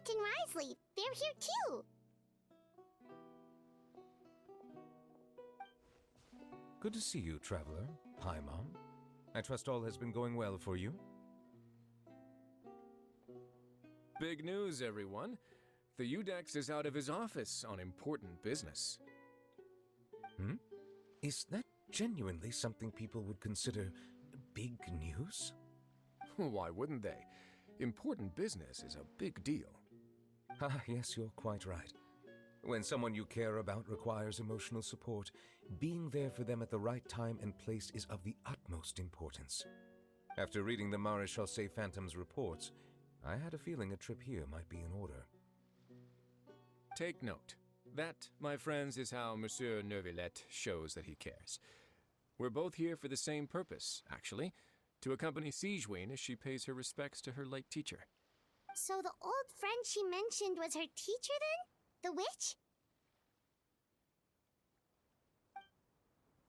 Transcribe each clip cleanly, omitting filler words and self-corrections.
Neuvillette and Risley. They're here too. Good to see you, traveler. Paimon. I trust all has been going well for you. Big news, everyone. The Udex is out of his office on important business. Is that genuinely something people would consider big news? Why wouldn't they? Important business is a big deal. Ah, yes, you're quite right. When someone you care about requires emotional support, being there for them at the right time and place is of the utmost importance. After reading the Maréchal Phantom's reports, I had a feeling a trip here might be in order. Take note. That, my friends, is how Monsieur Neuvillette shows that he cares. We're both here for the same purpose, actually, to accompany Sigewinne as she pays her respects to her late teacher. So the old friend she mentioned was her teacher then? The witch?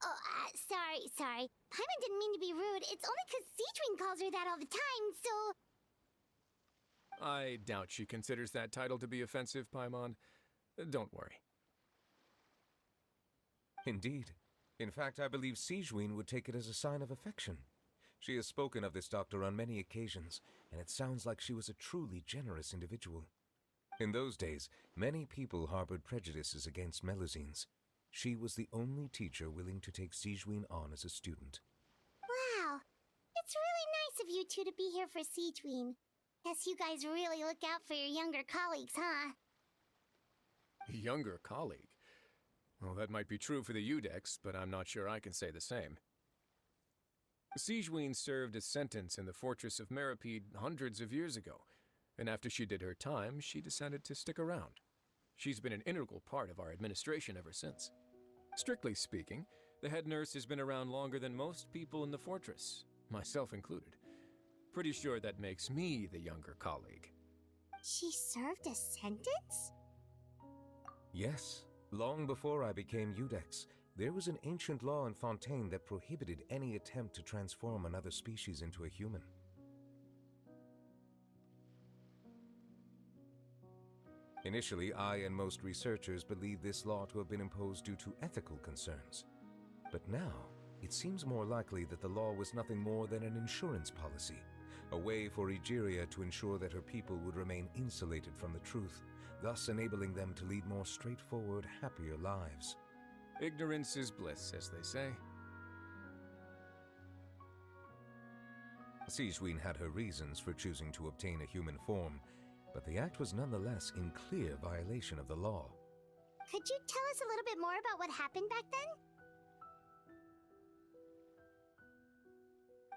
Oh, sorry. Paimon didn't mean to be rude. It's only 'cause Sigewinne calls her that all the time, so... I doubt she considers that title to be offensive, Paimon. Don't worry. Indeed. In fact, I believe Sigewinne would take it as a sign of affection. She has spoken of this doctor on many occasions, and it sounds like she was a truly generous individual. In those days, many people harbored prejudices against Melusines. She was the only teacher willing to take Sigewinne on as a student. Wow. It's really nice of you two to be here for Sigewinne. Guess you guys really look out for your younger colleagues, huh? Younger colleague? Well, that might be true for the Udex, but I'm not sure I can say the same. Sigewinne served a sentence in the fortress of Meripede hundreds of years ago, and after she did her time, she decided to stick around. She's been an integral part of our administration ever since. Strictly speaking, the head nurse has been around longer than most people in the fortress, myself included. Pretty sure that makes me the younger colleague. She served a sentence? Yes. Long before I became Udex, there was an ancient law in Fontaine that prohibited any attempt to transform another species into a human. Initially, I and most researchers believed this law to have been imposed due to ethical concerns. But now, it seems more likely that the law was nothing more than an insurance policy, a way for Egeria to ensure that her people would remain insulated from the truth, thus enabling them to lead more straightforward, happier lives. Ignorance is bliss, as they say. Sigewinne had her reasons for choosing to obtain a human form, but the act was nonetheless in clear violation of the law. Could you tell us a little bit more about what happened back then?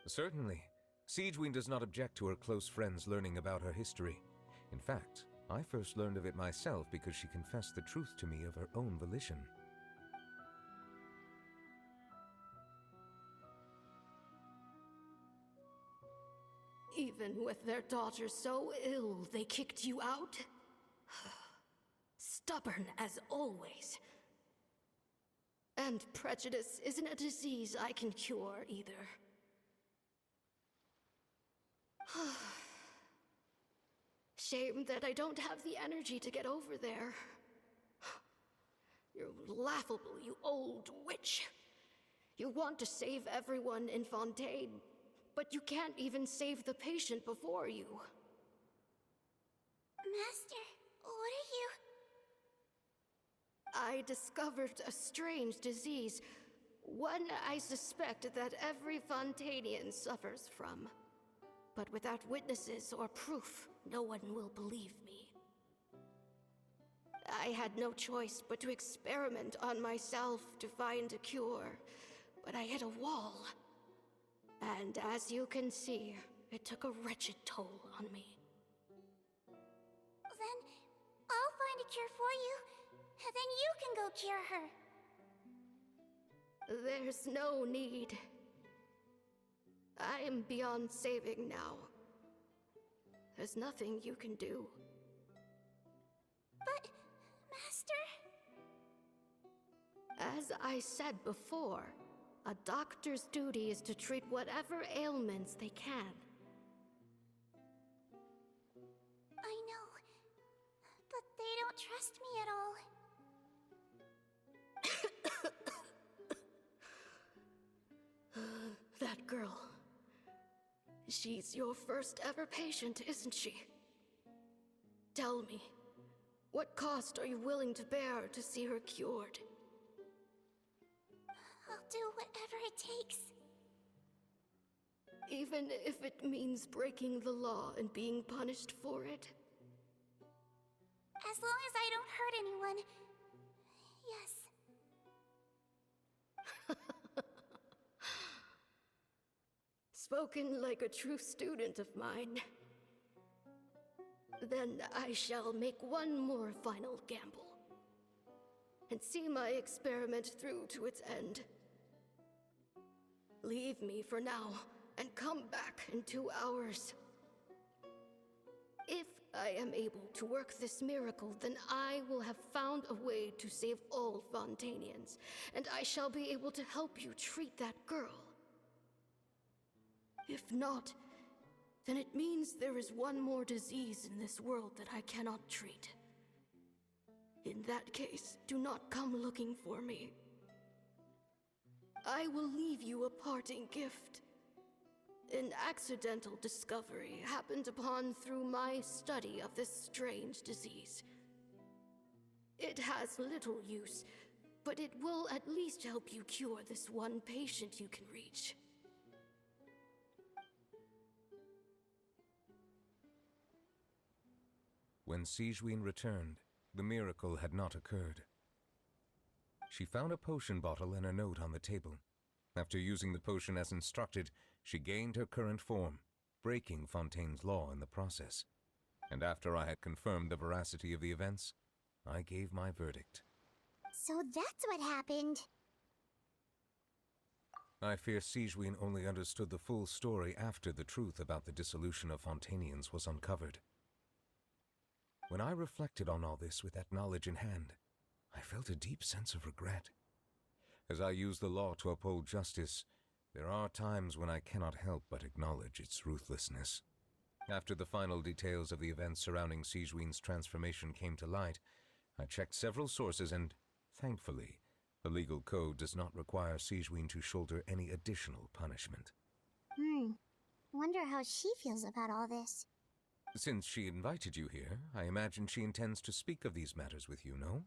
Certainly. Sigewinne does not object to her close friends learning about her history. In fact, I first learned of it myself because she confessed the truth to me of her own volition. Even with their daughter so ill, they kicked you out? Stubborn as always. And prejudice isn't a disease I can cure either. Shame that I don't have the energy to get over there. You're laughable, you old witch. You want to save everyone in Fontaine, but you can't even save the patient before you. Master, what are you... I discovered a strange disease, one I suspect that every Fontainian suffers from. But without witnesses or proof, no one will believe me. I had no choice but to experiment on myself to find a cure, but I hit a wall. And as you can see, it took a wretched toll on me. Then I'll find a cure for you, and then you can go cure her. There's no need. I am beyond saving now. There's nothing you can do. But, Master... As I said before, a doctor's duty is to treat whatever ailments they can. I know, don't trust me at all. That girl. She's your first ever patient, isn't she? Tell me, what cost are you willing to bear to see her cured? I'll do whatever it takes. Even if it means breaking the law and being punished for it? As long as I don't hurt anyone. Yes. Spoken like a true student of mine. Then I shall make one more final gamble. And see my experiment through to its end. Leave me for now, and come back in 2 hours. If I am able to work this miracle, then I will have found a way to save all Fontanians, and I shall be able to help you treat that girl. If not, then it means there is one more disease in this world that I cannot treat. In that case, do not come looking for me. I will leave you a parting gift. An accidental discovery happened upon through my study of this strange disease. It has little use, but it will at least help you cure this one patient you can reach. When Sigewinne returned, the miracle had not occurred. She found a potion bottle and a note on the table. After using the potion as instructed, she gained her current form, breaking Fontaine's law in the process. And after I had confirmed the veracity of the events, I gave my verdict. So that's what happened. I fear Sigewinne only understood the full story after the truth about the dissolution of Fontanians was uncovered. When I reflected on all this with that knowledge in hand, I felt a deep sense of regret. As I use the law to uphold justice, there are times when I cannot help but acknowledge its ruthlessness. After the final details of the events surrounding Sigewinne's transformation came to light, I checked several sources and, thankfully, the legal code does not require Sigewinne to shoulder any additional punishment. Wonder how she feels about all this. Since she invited you here, I imagine she intends to speak of these matters with you, no?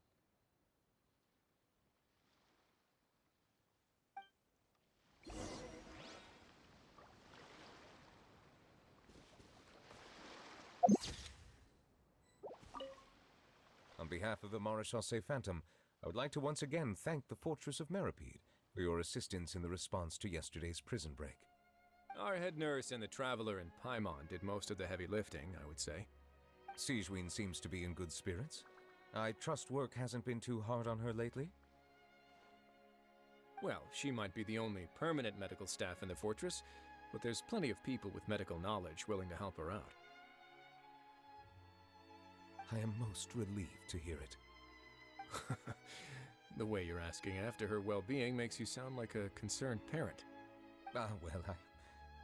On behalf of the Maréchaussée Phantom, I would like to once again thank the Fortress of Meripede for your assistance in the response to yesterday's prison break. Our head nurse and the Traveler in Paimon did most of the heavy lifting, I would say. Sigewinne seems to be in good spirits. I trust work hasn't been too hard on her lately? Well, she might be the only permanent medical staff in the fortress, but there's plenty of people with medical knowledge willing to help her out. I am most relieved to hear it. The way you're asking after her well-being makes you sound like a concerned parent. Well,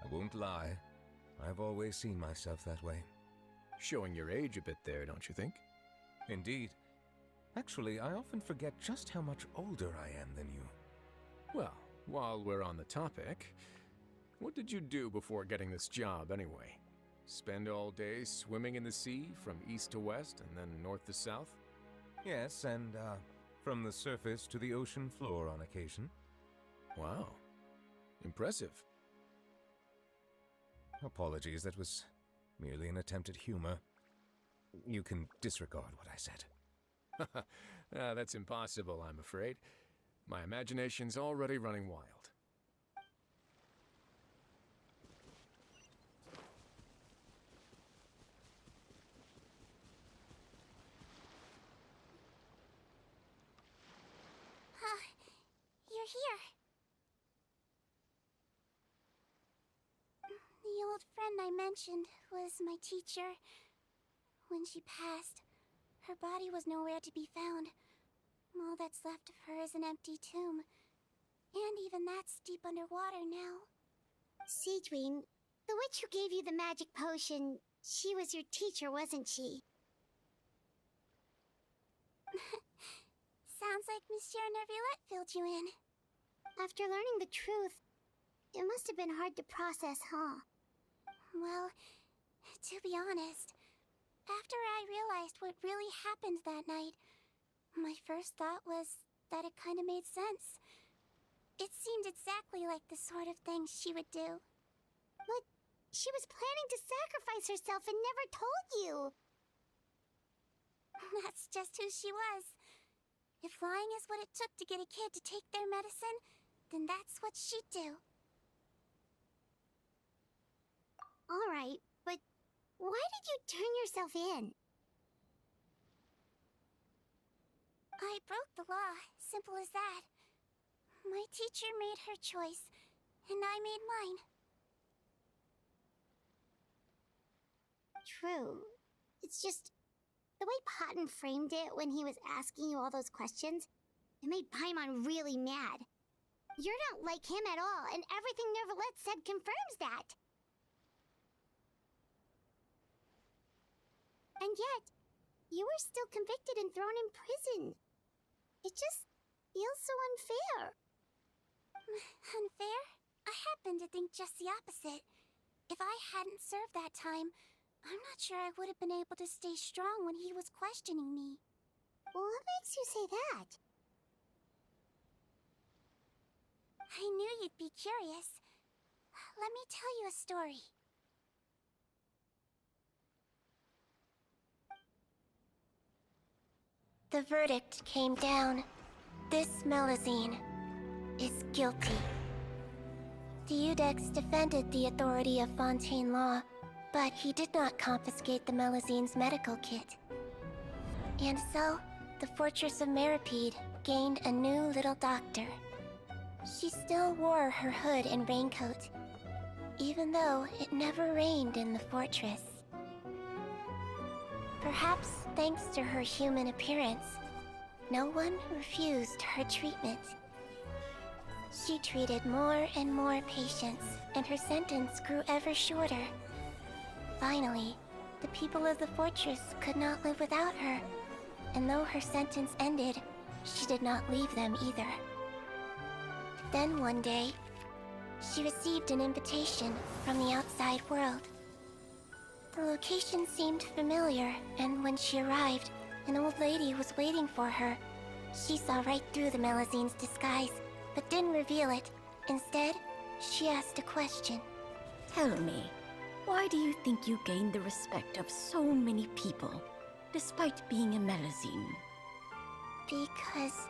I won't lie. I've always seen myself that way. Showing your age a bit there, don't you think? Indeed. Actually, I often forget just how much older I am than you. Well, while we're on the topic, what did you do before getting this job anyway? Spend all day swimming in the sea from east to west and then north to south? Yes, and from the surface to the ocean floor on occasion. Wow. Impressive. Apologies, that was merely an attempt at humor. You can disregard what I said. That's impossible, I'm afraid. My imagination's already running wild. You're here. The old friend I mentioned was my teacher. When she passed, her body was nowhere to be found. All that's left of her is an empty tomb. And even that's deep underwater now. Sigewinne, the witch who gave you the magic potion, she was your teacher, wasn't she? sounds like Monsieur Neuvillette filled you in. After learning the truth, it must have been hard to process, huh? Well, to be honest, after I realized what really happened that night, my first thought was that it kind of made sense. It seemed exactly like the sort of thing she would do. But she was planning to sacrifice herself and never told you. That's just who she was. If lying is what it took to get a kid to take their medicine, then that's what she'd do. Alright, but why did you turn yourself in? I broke the law, simple as that. My teacher made her choice, and I made mine. True. It's just the way Patton framed it when he was asking you all those questions, it made Paimon really mad. You're not like him at all, and everything Neuvillette said confirms that. And yet, you were still convicted and thrown in prison. It just feels so unfair. Unfair? I happen to think just the opposite. If I hadn't served that time, I'm not sure I would have been able to stay strong when he was questioning me. What makes you say that? I knew you'd be curious. Let me tell you a story. The verdict came down. This Melusine is guilty. The Eudex defended the authority of Fontaine law, but he did not confiscate the Melusine's medical kit. And so, the Fortress of Meripede gained a new little doctor. She still wore her hood and raincoat, even though it never rained in the fortress. Perhaps thanks to her human appearance, no one refused her treatment. She treated more and more patients, and her sentence grew ever shorter. Finally, the people of the fortress could not live without her, and though her sentence ended, she did not leave them either. Then one day, she received an invitation from the outside world. The location seemed familiar, and when she arrived, an old lady was waiting for her. She saw right through the Melusine's disguise, but didn't reveal it. Instead, she asked a question. Tell me, why do you think you gained the respect of so many people, despite being a Melusine? Because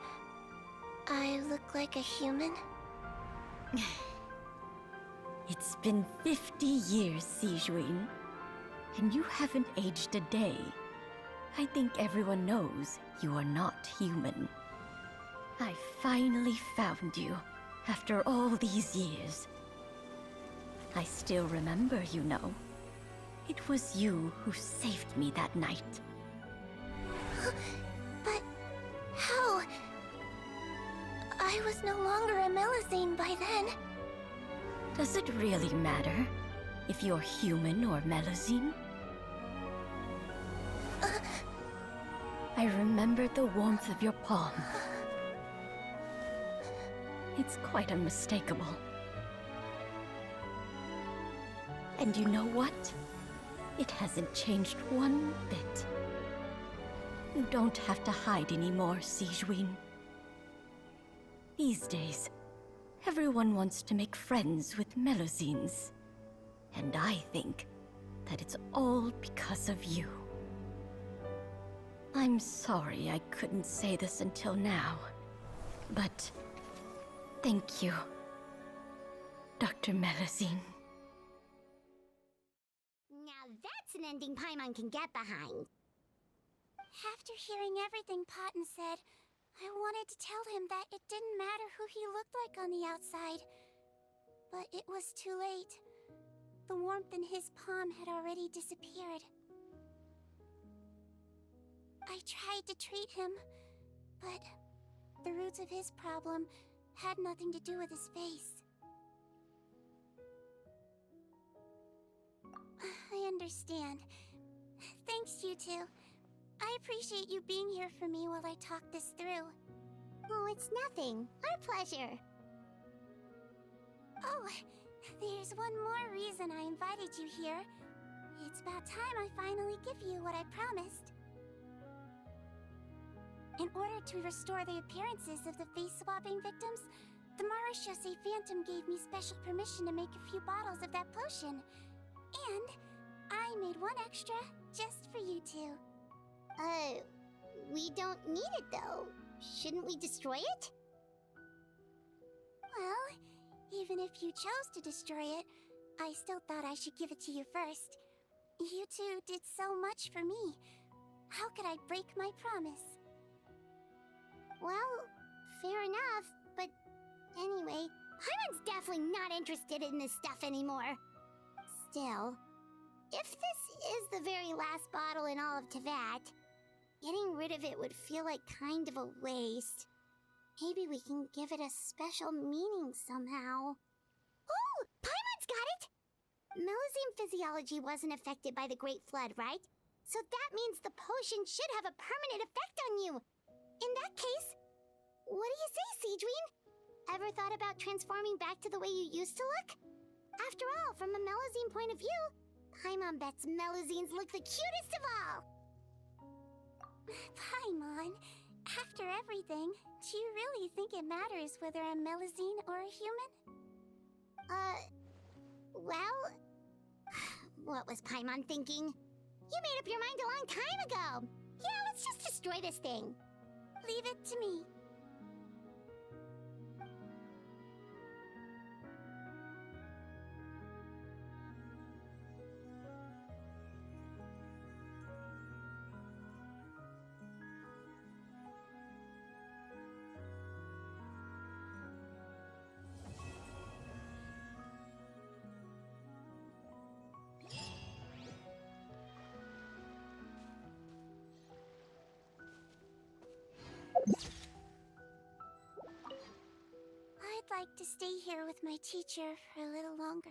I look like a human? It's been 50 years, Sijuin, and you haven't aged a day. I think everyone knows you are not human. I finally found you, after all these years. I still remember, you know. It was you who saved me that night. But how? I was no longer a Melusine by then. Does it really matter if you're human or Melusine? I remember the warmth of your palm. It's quite unmistakable. And you know what? It hasn't changed one bit. You don't have to hide anymore, Sijuin. These days, everyone wants to make friends with Melusines. And I think that it's all because of you. I'm sorry I couldn't say this until now, but thank you, Dr. Melusine. Now that's an ending Paimon can get behind. After hearing everything Patton said, I wanted to tell him that it didn't matter who he looked like on the outside. But it was too late. The warmth in his palm had already disappeared. I tried to treat him, but the roots of his problem had nothing to do with his face. I understand. Thanks, you two. I appreciate you being here for me while I talk this through. Oh, it's nothing. Our pleasure. Oh, there's one more reason I invited you here. It's about time I finally give you what I promised. In order to restore the appearances of the face-swapping victims, the Marechaussee Phantom gave me special permission to make a few bottles of that potion. And I made one extra just for you two. We don't need it though. Shouldn't we destroy it? Well, even if you chose to destroy it, I still thought I should give it to you first. You two did so much for me. How could I break my promise? Well, fair enough, but anyway, Paimon's definitely not interested in this stuff anymore. Still, if this is the very last bottle in all of Teyvat, getting rid of it would feel like kind of a waste. Maybe we can give it a special meaning somehow. Oh, Paimon's got it! Melusine physiology wasn't affected by the Great Flood, right? So that means the potion should have a permanent effect on you. In that case, what do you say, Cedrine? Ever thought about transforming back to the way you used to look? After all, from a Melusine point of view, Paimon bets Melusines look the cutest of all. Paimon, after everything, do you really think it matters whether I'm Melusine or a human? Well, what was Paimon thinking? You made up your mind a long time ago. Yeah, let's just destroy this thing. Leave it to me. I'd like to stay here with my teacher for a little longer.